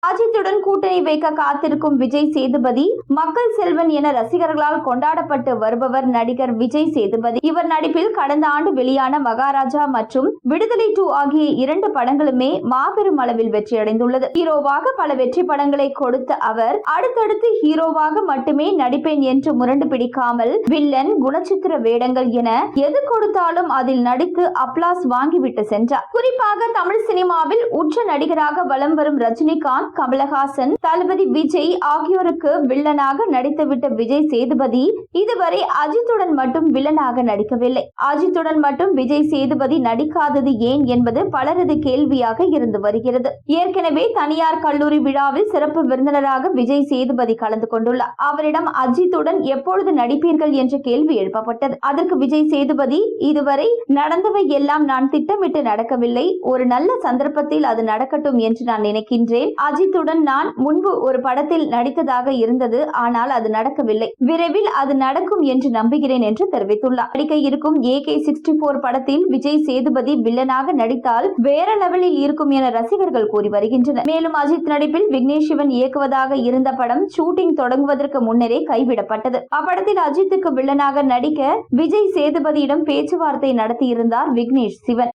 அஜித்துடன் கூட்டணி வைக்க காத்திருக்கும் விஜய் சேதுபதி மக்கள் செல்வன் என ரசிகர்களால் கொண்டாடப்பட்டு வருபவர் நடிகர் விஜய் சேதுபதி. இவர் நடிப்பில் கடந்த ஆண்டு வெளியான மகாராஜா மற்றும் விடுதலை 2 ஆகிய 2 படங்களுமே மாபெரும் அளவில் வெற்றியடைந்துள்ளது. ஹீரோவாக பல வெற்றி படங்களை கொடுத்த அவர் அடுத்தடுத்து ஹீரோவாக மட்டுமே நடிப்பேன் என்று முரண்டு பிடிக்காமல் வில்லன், குணச்சித்திர வேடங்கள் என எது கொடுத்தாலும் அதில் நடித்து அப்ளாஸ் வாங்கிவிட்டு சென்றார். குறிப்பாக தமிழ் சினிமாவில் உச்ச நடிகராக வலம் வரும் ரஜினிகாந்த், கமலஹாசன், தளபதி விஜய் ஆகியோருக்கு வில்லனாக நடித்துவிட்ட விஜய் சேதுபதி இதுவரை அஜித்துடன் மட்டும் வில்லனாக நடிக்கவில்லை. அஜித்துடன் மட்டும் விஜய் சேதுபதி நடிக்காதது ஏன் என்பது பலரது கேள்வியாக இருந்து வருகிறது. ஏற்கனவே தனியார் கல்லூரி விழாவில் சிறப்பு விருந்தினராக விஜய் சேதுபதி கலந்து கொண்டுள்ளார். அவரிடம் அஜித்துடன் எப்பொழுது நடிப்பீர்கள் என்ற கேள்வி எழுப்பப்பட்டது. அதற்கு விஜய் சேதுபதி, இதுவரை நடந்தவை எல்லாம் நான் திட்டமிட்டு நடக்கவில்லை. ஒரு நல்ல சந்தர்ப்பத்தில் அது நடக்கட்டும் என்று நான் நினைக்கின்றேன். அஜித்துடன் நான் முன்பு ஒரு படத்தில் நடித்ததாக இருந்தது. ஆனால் அது நடக்கவில்லை. விரைவில் அது நடக்கும் என்று நம்புகிறேன் என்று தெரிவித்துள்ளார். நடிக்க இருக்கும் AK-64 படத்தில் விஜய் சேதுபதி வில்லனாக நடித்தால் வேற லெவலில் இருக்கும் என ரசிகர்கள் கூறி வருகின்றனர். மேலும் அஜித் நடிப்பில் விக்னேஷ் சிவன் இயக்குவதாக இருந்த படம் ஷூட்டிங் தொடங்குவதற்கு முன்னரே கைவிடப்பட்டது. அப்படத்தில் அஜித்துக்கு வில்லனாக நடிக்க விஜய் சேதுபதியிடம் பேச்சுவார்த்தை நடத்தியிருந்தார் விக்னேஷ் சிவன்.